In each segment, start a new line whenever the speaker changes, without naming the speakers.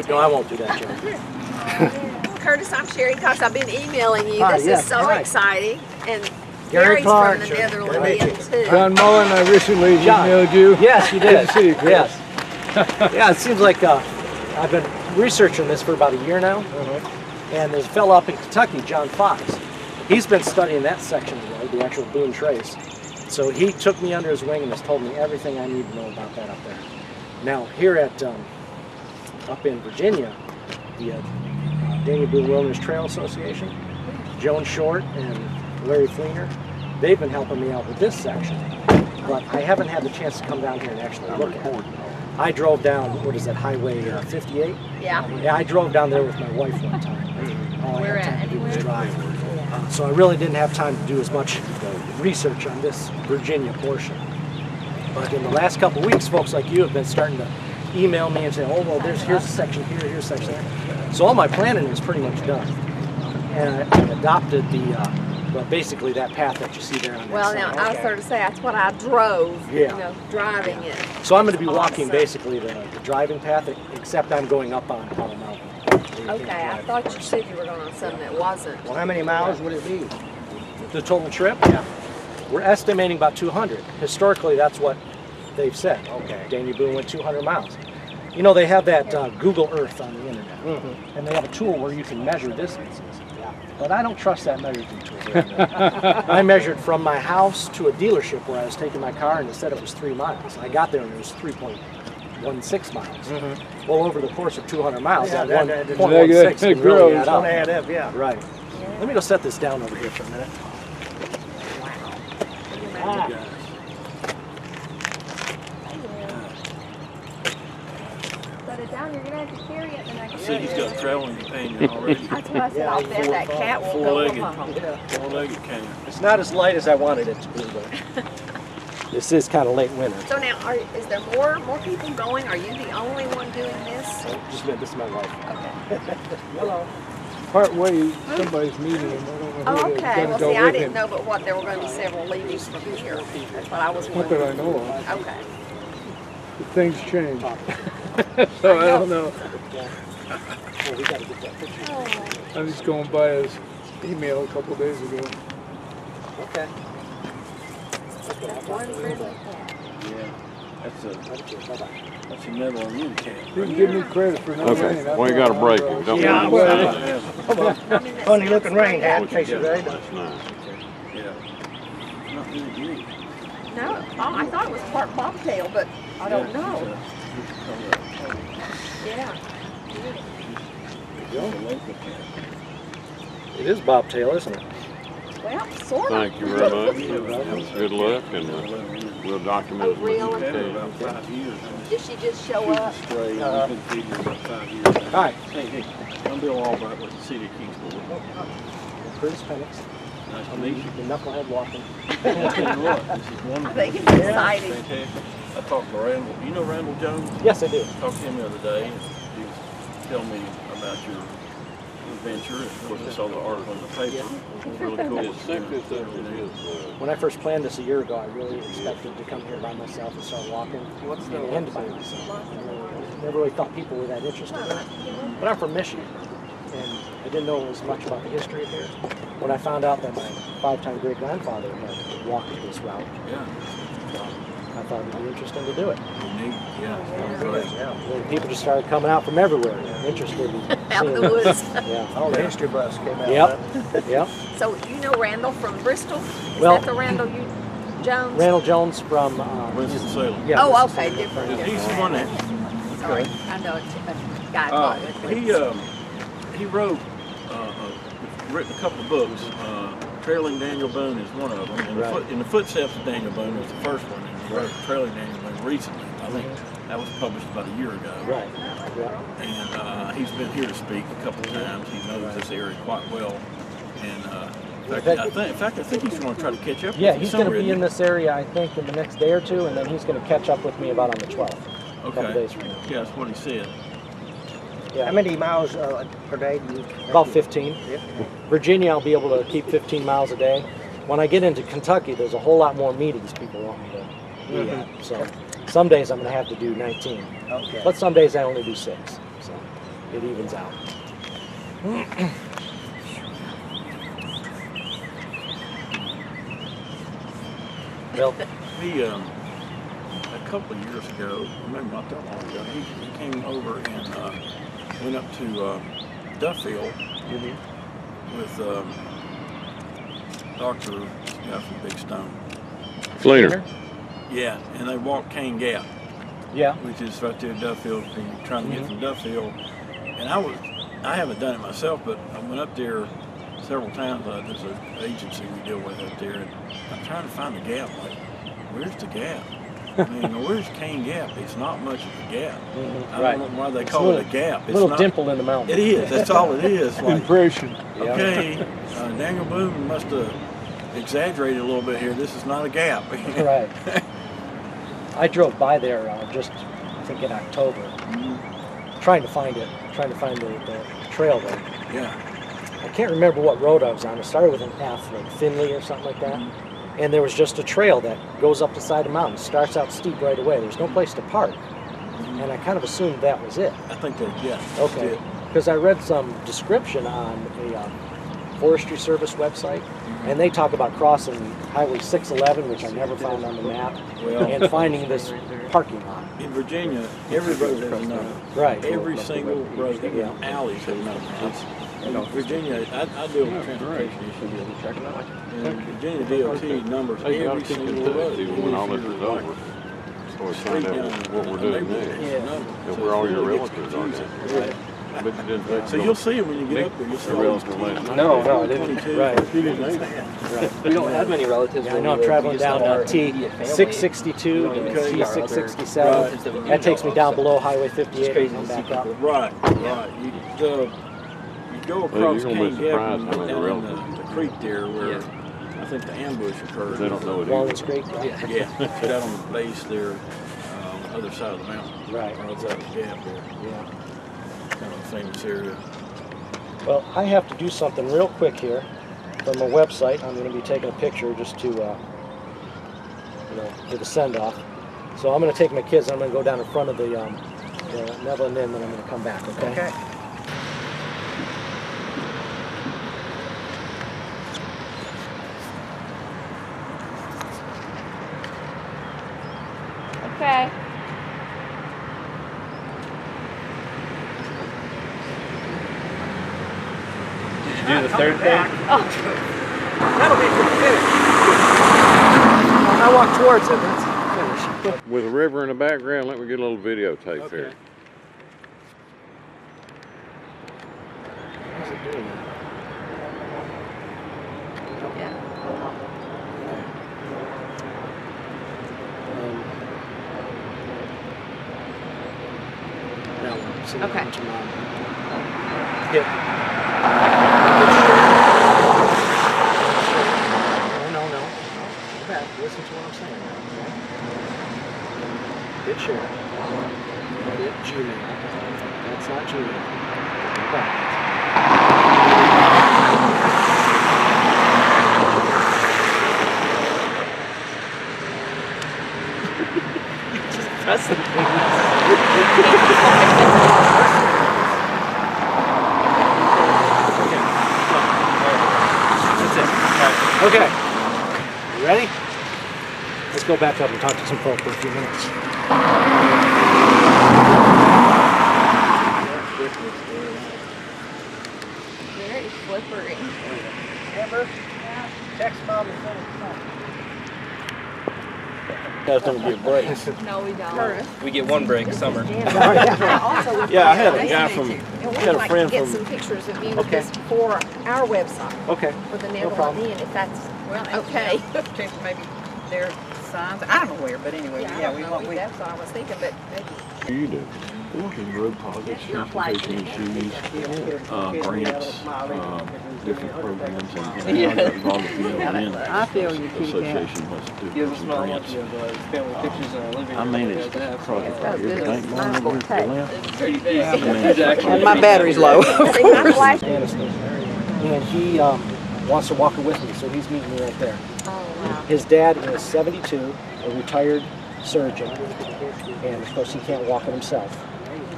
No, I won't do that, Jim.
Curtis, I'm Sherry Cox. I've been emailing you.
Hi,
This
yes,
is so
hi.
exciting. And
Gary
Gary's
Clark,
from the
sure.
Netherlands too.
John Mullen, I recently
John.
emailed you.
Yes, you did.
Good to see you, Chris.
Yes. Yeah, it seems like I've been researching this for about a year now. And there's a fellow up in Kentucky, John Fox. He's been studying that section of the road, the actual Boone Trace. So he took me under his wing and has told me everything I need to know about that up there. Now, here at up in Virginia, the Daniel Boone Wilderness Trail Association, Joan Short and Larry Fleener, they've been helping me out with this section. But I haven't had the chance to come down here and actually look at it. I drove down, what is that, Highway 58?
Yeah.
Yeah, I drove down there with my wife one time. All I
Where
had time
at?
to do was drive. So I really didn't have time to do as much research on this Virginia portion. But in the last couple of weeks, folks like you have been starting to email me and say, oh, well, here's a section here, here's a section there. So all my planning is pretty much done. And I adopted well, basically that path that you see there on
Well,
that
now,
side.
I was sort of say that's what I drove,
Yeah.
you know, driving it.
So I'm going to be walking
Awesome.
basically the driving path, except I'm going up on Powell Mountain.
Okay, I thought you said you were going on something that wasn't.
Well, how many miles would it be?
The total trip? Yeah. We're estimating about 200. Historically, that's what they've said.
Okay.
Daniel Boone went 200 miles. You know, they have that Google Earth on the internet, and they have a tool where you can measure distances. But I don't trust that measuring tool very much. I measured from my house to a dealership where I was taking my car, and it said it was 3 miles. I got there and it was 3.16 miles. Well, over the course of 200 miles,
Yeah,
that
that
1.16 can really
grows.
add
It's
up.
gonna add up, yeah.
Right. Let me go set this down over here for a minute.
Put it down, you're going to have to carry it the next
See, he's got a traveling companion already.
That's what I said, I'll bet that cat will go
Four-legged.
home.
Four-legged can.
It's not as light as I wanted it to be, but this is kind of late winter.
So now, is there more people going? Are you the only one doing this?
Just this is my wife.
Okay.
Hello.
Part way, somebody's meeting him. I don't know
Oh,
who
okay. Well,
go
see, I
with
didn't
him.
know but what there were going to be several leavings from here. That's what I was
Not that I
wondering.
know of.
Okay.
But things change. So I don't know.
Well, we got to get that picture.
I was going by his email a couple days ago.
Okay.
One friendly cat.
Yeah. That's a Netherlands cat.
You can give me credit for not
Okay,
saying that.
well, you got a break. Don't
Yeah,
worry.
Funny looking rain hat, Casey, right?
That's nice.
Yeah. Not really green.
No, I thought it was part bobtail, but I don't know. Yeah.
It is bobtail, isn't it?
Well, sort of.
Thank you very much. Good luck, and we'll document it.
Oh, really?
We've had her about 5 years.
Did she just show up?
Stray, we've been feeding her about 5 years.
Hi.
Hey, I'm Bill Albright with the city of Kingsport.
Curtis Penix.
Nice to meet you.
The knucklehead walking.
Well, tell you what, this is wonderful.
I think it's exciting.
Fantastic. I talked to Randall. You know Randall Jones?
Yes, I do.
Talked to him the other day, and he was telling me about your adventure. And of course, I saw the article in the paper. It was really cool.
His sickness
When I first planned this a year ago, I really expected to come here by myself and start walking and end by myself. I never really thought people were that interested in it. But I'm from Michigan, and I didn't know as much about the history of here. When I found out that my 5-time great-grandfather had walked this route,
Yeah.
I thought it would be interesting to do it.
Neat. Yeah.
Well, people just started coming out from everywhere, interested in
Out of
seeing
the
it.
woods.
Yeah.
Oh, the history bus came out.
Yep. Yep.
So you know Randall from Bristol? Is
Well-
that the Randall Jones?
Randall Jones from
Winston-Salem.
yeah,
Oh,
Winston-Salem.
okay, different.
He's the one that
Sorry, I know it's a guy.
he wrote, written a couple of books. Trailing Daniel Boone is one of them. And
Right.
in the Footsteps of Daniel Boone was the first one. And he wrote Trailing Daniel Boone recently. I think that was published about a year ago.
Right. Yeah.
And he's been here to speak a couple of times. He knows this area quite well. And in fact, I think he's going to try to catch up.
Yeah,
with you
he's going to
somewhere,
be in
isn't
this area, I think, in the next day or two, and then he's going to catch up with me about on the 12th.
he?
A couple days from now.
Yeah, that's what he said.
Yeah.
How many miles per day do you?
About 15.
Yeah.
Virginia, I'll be able to keep 15 miles a day. When I get into Kentucky, there's a whole lot more meetings people want me to be at. So some days I'm going to have to do 19.
Okay.
But some days I only do 6. So it evens out. Well,
He, a couple of years ago, maybe not that long ago, he came over and went up to Duffield with Dr. guy from Big Stone.
Fleener.
Yeah, and they walked Cane Gap,
yeah.
which is right there at Duffield, if you're trying to get from Duffield. And I haven't done it myself, but I went up there several times. There's an agency we deal with up there, and I'm trying to find the gap. Like, where's the gap? I mean, where's Cane Gap? It's not much of a gap. I don't know why they call it a gap. It's
little
not,
dimple in the mountain.
It is. That's all it is. Like,
Impression.
okay, Daniel Boone must have exaggerated a little bit here. This is not a gap.
Right. I drove by there just, I think, in October, trying to find it, trying to find the trail there.
Yeah.
I can't remember what road I was on. It started with an F, like Finley or something like that. And there was just a trail that goes up the side of the mountain. Starts out steep right away. There's no place to park. And I kind of assumed that was it.
I think that, yeah.
Okay. Because I read some description on a Forestry Service website, and they talk about crossing Highway 611, which I never found on the map,
Well,
and finding this parking lot.
in Virginia, every road has a number.
Right.
Every single road, even alleys have numbers. In Virginia, I deal with transportation issues. And Virginia DOT numbers every single road.
When all this is over, so we find out what we're doing next. And where all your relatives are now. But you didn't think
So you'll see it when you get up there. You'll see
your
all
relatives last night.
No, I didn't.
22.
Right. Right.
We don't have many relatives.
Yeah, I know I'm traveling down T662 and T667. That takes me down below Highway 58 and back up.
Right, right. You go across
you're gonna be
Cane Gap
surprised
and
how many
down
relatives.
the creek there where I think the ambush occurred.
They don't know it
Walnut
either.
Creek?
Yeah, right out on the base there, on the other side of the mountain.
Right.
Right outside the gap there.
Yeah.
Kind of a famous area.
Well, I have to do something real quick here from the website. I'm going to be taking a picture just to, for the send-off. So I'm going to take my kids and I'm going to go down in front of the Netherland Inn, and I'm going to come back, okay?
Okay.
Okay.
Did you do the third thing?
That'll be for the finish. I walk towards it, that's the finish.
With a river in the background, let me get a little videotape here.
How's it doing? That one. So
Okay.
Hit. No. Go back. Listen to what I'm saying. Hit share. Hit Gmail. That's not Gmail. Go back. Just press the Okay, you ready? Let's go back up and talk to some folk for a few minutes.
Very slippery.
Amber, text Mom and send it.
That's gonna be a break.
No, we don't.
We get one break, summer.
Yeah,
I had a guy from,
And
I
we'd
had a
like to
friend
get
from,
some pictures of you with
Okay.
this for our website,
Okay.
for the
No problem.
Netherland Inn, if that's
Well,
okay.
check maybe their signs. I don't know where, but anyway,
I
yeah,
don't
we
know,
want, we,
that's what I was thinking, but maybe.
What do you do?
road projects, transportation issues, grants, different programs, and I got involved with the Netherland
I feel you keep
Association was to do
Give us
some
not
grants.
much of family pictures and living.
I managed the project right here, the bank loan over here to the left.
It's pretty big.
and my battery's low.
See, my flash.
Aniston. And he wants to walk with me, so he's meeting me right there.
Oh, wow.
His dad is 72, a retired surgeon, and of course he can't walk it himself.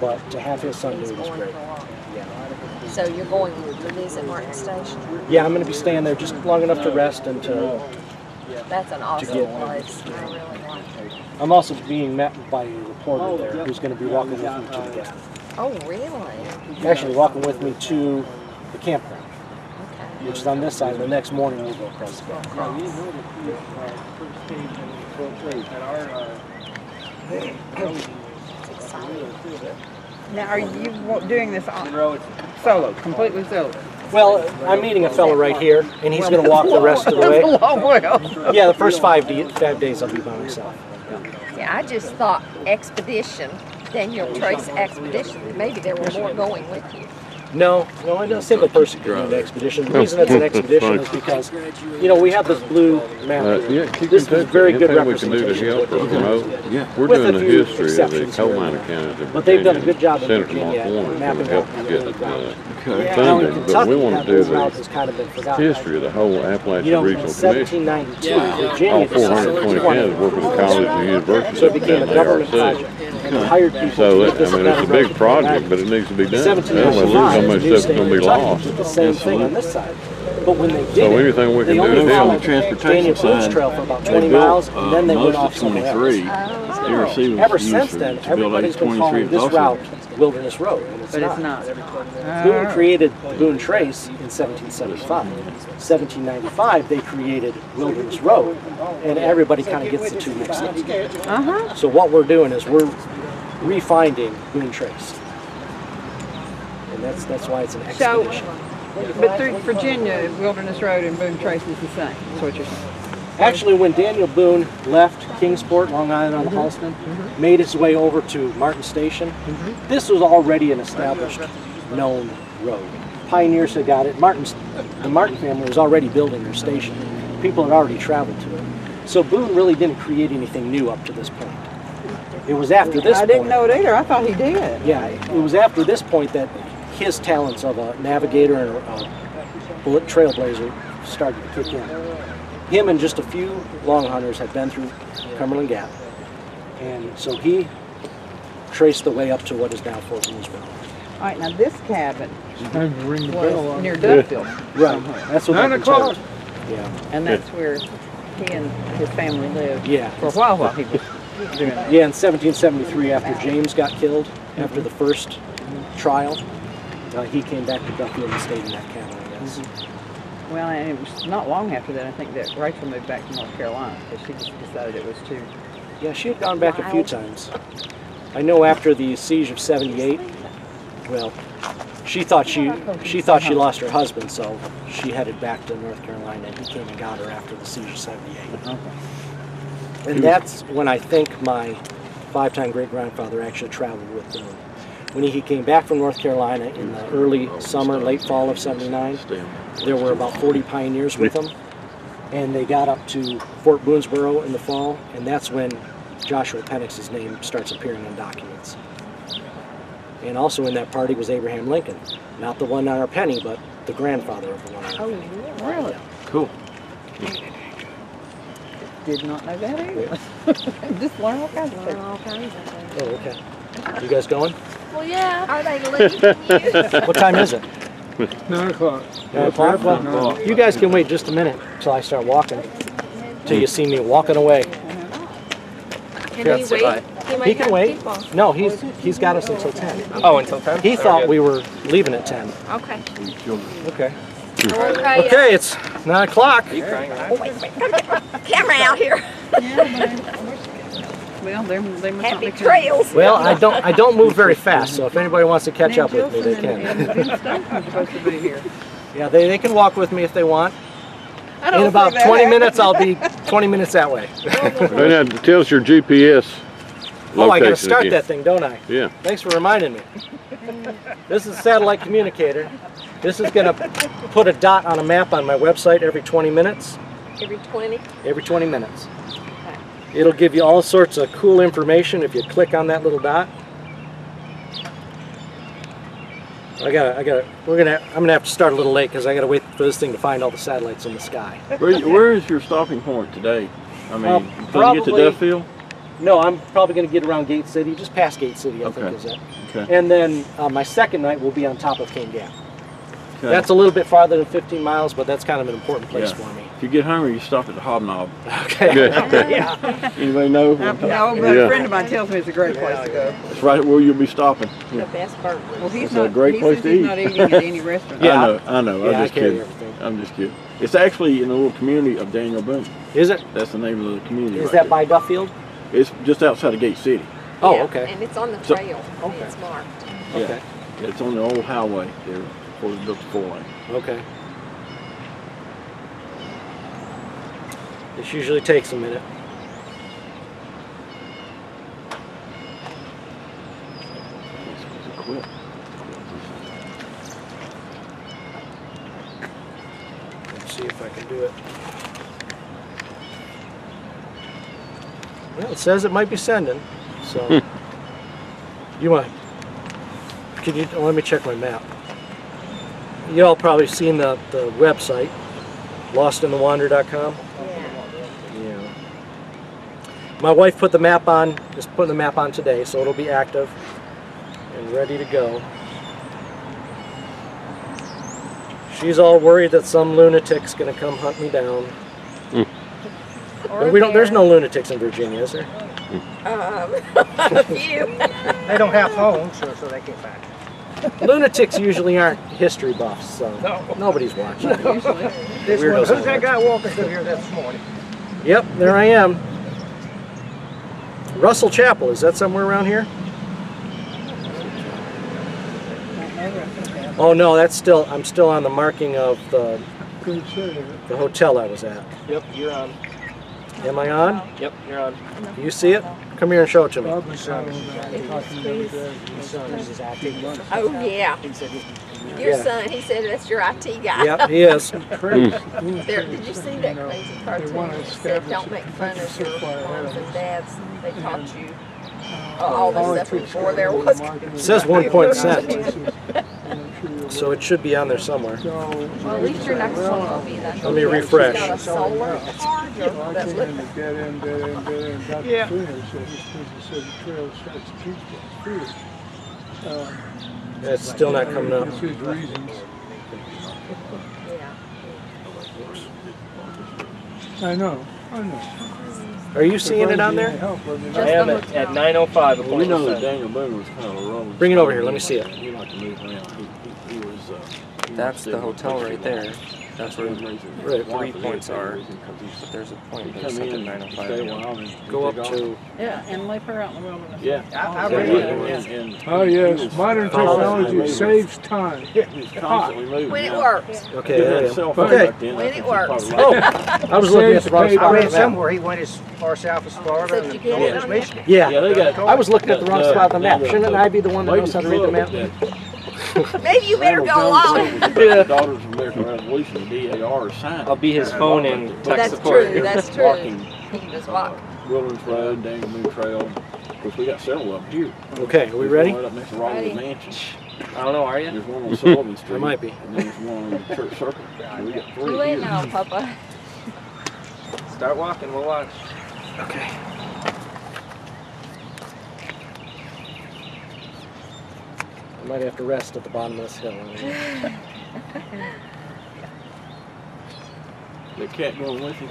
but to have his son do it is great.
So you're going to visit Martin Station?
Yeah, I'm going to be staying there just long enough to rest and to.
That's an awesome place. I really like it.
I'm also being met by a reporter there who's going to be walking with me to the gap.
Oh, really?
Actually, walking with me to the campground,
Okay.
which is on this side. The next morning we'll go across the gap.
It's exciting.
Now, are you doing this solo, completely solo?
Well, I'm meeting a fellow right here, and he's going to walk the rest of the way.
That's a long way off.
Yeah, the first 5 days I'll be by myself.
Yeah, I just thought expedition, Daniel Trace expedition, maybe there were more going with you.
No, I don't single person can do an expedition. The reason it's an expedition is because, you know, we have this blue map. This is a very good representation of what they do.
We're
With
doing
a
the
few
history of the
exceptions
coal
here.
mining counties in
But they've done a
Virginia.
good job in
Senator
Virginia
Mark Warner
at
is
mapping
going
out
to help
the
get
early route.
funding,
Now in
but
Kentucky,
we want
that
to do
whole route
the
has kind of been forgotten.
history of the whole Appalachian
You know, in
Regional Commission.
1792,
All
Virginia decided
420 counties working with colleges and universities
so it became a
down
government
the
project.
ARC.
And hired people
So
to
that,
put this
it's a big project, but it needs to be done. Otherwise, there's
1795,
so much
the new
stuff's
state
going
of
to be
Kentucky
lost.
did the same thing on this side. But when they did
So
it,
anything we
they
can do
only
to
followed
help.
Daniel Boone's trail for about 20 miles, and then they went off somewhere else. Ever since then, everybody's been calling this route Wilderness Road, and it's
But
not.
it's not.
Boone created the Boone Trace in 1775. 1795, they created Wilderness Road, and everybody kind of gets the two mixed up. So what we're doing is we're refinding Boone Trace, and that's why it's an expedition.
But through Virginia, Wilderness Road and Boone Trace is the same, is what you're saying.
Actually, when Daniel Boone left Kingsport, Long Island on the Halston, made his way over to Martin Station, this was already an established, known road. Pioneers had got it. The Martin family was already building their station. People had already traveled to it. So Boone really didn't create anything new up to this point. It was after this point.
I didn't know it either. I thought he did.
Yeah, it was after this point that his talents of a navigator and a trailblazer started to kick in. Him and just a few long hunters had been through Cumberland Gap, and so he traced the way up to what is now Fort Boonesboro.
All right, now this cabin
Time to ring the bell
was
on
near
it.
Duffield.
Right, that's what
9
they've been
o'clock.
told. Yeah,
And that's where he and his family lived
Yeah.
for a while he was doing that.
yeah. In 1773, after James got killed, after the first trial, he came back to Duffield and stayed in that cabin, I guess.
Well, and it was not long after that, I think, that Rachel moved back to North Carolina because she just decided it was too.
Yeah, she had gone back a few times. I know after the siege of '78, well, she thought she lost her husband, so she headed back to North Carolina, and he came and got her after the siege of '78. And that's when I think my 5-time great-grandfather actually traveled with Boone. When he came back from North Carolina in the early summer, late fall of '79, there were about 40 pioneers with him, and they got up to Fort Boonesboro in the fall, and that's when Joshua Penix's name starts appearing in documents. And also in that party was Abraham Lincoln, not the one on our penny, but the grandfather of the one on our penny.
Really?
Cool.
Did not know that either. Just learn all kinds of things.
All kinds of things.
Oh, okay. You guys going?
Well, yeah. Are they leaving you?
What time is it?
9 o'clock.
9 o'clock? Well, you guys can wait just a minute until I start walking, till you see me walking away.
Can he wait?
He can wait. No, he's got us until 10.
Oh, until 10?
He thought we were leaving at 10.
Okay.
Okay.
Okay.
Okay, it's 9 o'clock.
Camera out here.
Well, they must not
Happy
be
trails.
Well, I don't move very fast, so if anybody wants to catch up with me, they can.
And Stokes are supposed to be here.
Yeah, they can walk with me if they want.
I don't
In about
see that
20
happening.
minutes, I'll be 20 minutes that way.
And now, tell us your GPS location
Oh, I gotta start
again.
that thing, don't I?
Yeah.
Thanks for reminding me. This is a satellite communicator. This is gonna put a dot on a map on my website every 20 minutes.
Every 20.
Every 20 minutes. It'll give you all sorts of cool information if you click on that little dot. I'm gonna have to start a little late because I gotta wait for this thing to find all the satellites in the sky.
Where is your stopping point today? I mean, until you get to
Probably-
Duffield?
No, I'm probably going to get around Gate City, just past Gate City, I think is it.
Okay.
And then my second night will be on top of Cane Gap.
Okay.
That's a little bit farther than 15 miles, but that's kind of an important place for me.
If you get hungry, you stop at the Hobnob.
Okay.
Good.
Yeah.
Anybody know?
No, but a friend of mine tells me it's a great place to go.
It's right where you'll be stopping.
The best burger.
Well, he's
It's
not,
a great
he
place
says
to
he's
eat.
not eating at any restaurant.
Yeah.
I know.
Yeah,
I'm just
I carry
kidding.
everything.
I'm just kidding. It's actually in a little community of Daniel Boone.
Is it?
That's the name of the community.
Is
right
that
there.
by Duffield?
It's just outside of Gate City.
Oh,
Yeah,
okay.
And it's on the
So-
trail.
Okay.
It's marked.
Okay.
Yeah, it's on the old highway there before they built the 4-lane.
Okay. This usually takes a minute.
Quit.
Let's see if I can do it. Well, it says it might be sending, so. You want? Can you? Let me check my map. You all probably seen the website, lostinthewander.com. Yeah. My wife put the map on. Just putting the map on today, so it'll be active and ready to go. She's all worried that some lunatic's gonna come hunt me down. But we don't. There's no lunatics in Virginia, is there?
A few.
They don't have phones, so they can't find it.
Lunatics usually aren't history buffs, so nobody's watching.
Usually.
This
Weirdos
one, who's
out
that guy walking through here this morning?
Yep, there I am. Russell Chapel, is that somewhere around here? Oh no, that's still. I'm still on the marking of the hotel I was at.
Yep, you're on.
Am I on?
Yep, you're on.
You see it? Come here and show it to me.
Oh, yeah. Your
Yeah.
son, he said that's your IT guy.
Yep, he is.
There, did you see that crazy cartoon that said don't make fun of your moms and dads? They taught you all this stuff before there was.
It says 1 point cent, so it should be on there somewhere.
Well, at least your next one will be that.
Let me refresh.
Got a solar charger that's lit.
Dead end, got
Yeah.
the trail, so this said the trail starts to Kingsport.
It's still not coming up.
That's his reasons. I know.
Are you seeing it on there?
I am at 9:05.
Well, we know that Daniel Boone was kind of a rolling.
Bring it over here, let me see it.
He liked to move around. He was.
That's the hotel right there. That's where
Right.
3 points are. But there's a point
He
that's
come
at
in, stay a
9:05.
while, and
Go up
take off.
to.
Yeah, and leave her out in the wilderness.
Yeah.
I
Yeah,
read it.
and
Oh
he
yes,
was
modern
constantly
technology
moving.
saves time.
He was constantly moving.
When it
you know.
works.
Okay,
He
there
had
you
a
go.
cell phone
Okay.
back then.
When
I
it
think he probably
works.
liked
I was looking at the wrong
Saves
spot.
I read
on the map.
somewhere he went as far south as Florida
Said
and
you get it
north as
on
Michigan.
Yeah,
Yeah, they got.
I was looking at the wrong spot on the map. Shouldn't I be the one that knows how to read the map?
Maybe you better go along.
The Daughters of American Revolution, the DAR signed.
I'll be his phone and tech
That's
support.
true, that's true.
Walking
He can just walk.
Wilderness Road, Daniel Boone Trail. Of course, we got several up here.
Okay, are we
There's
ready?
one right up next to Rockwood
Ready.
Mansion.
I don't know, are you?
There's one on Sullivan Street.
I might be.
And then there's one on the Church Circle. So we got
Too
three
late
here.
now, Papa.
Start walking, we'll watch.
Okay. I might have to rest at the bottom of this hill.
The cat going with you.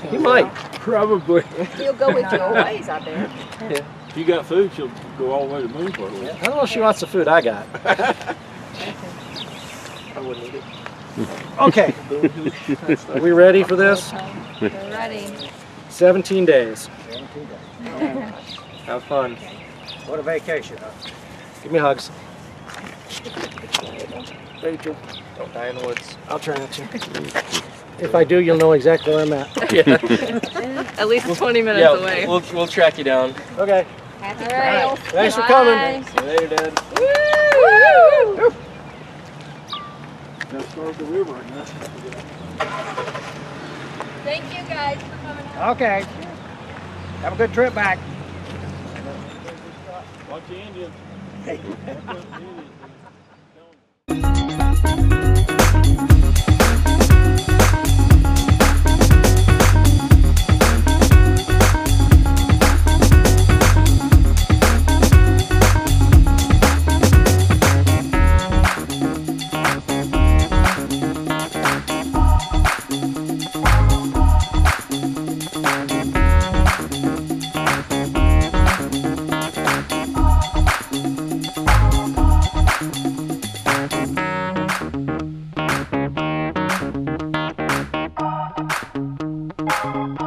He might.
Probably.
He'll go with you always, I bet.
If you got food, she'll go all the way to Moonport with you.
I don't know if she wants the food I got.
I wouldn't eat it.
Okay. Are we ready for this?
We're ready.
17 days.
Have fun.
What a vacation, huh?
Give me hugs.
Rachel. Don't die in the woods.
I'll try not to. If I do, you'll know exactly where I'm at.
Yeah.
At least 20 minutes
Yeah,
away.
we'll track you down.
Okay.
Happy trails.
Thanks for coming.
Bye.
See you later, Dad.
Woo!
Now start the river right now.
Thank you guys for coming out.
Okay. Have a good trip back.
Watch the Indians.
Bye.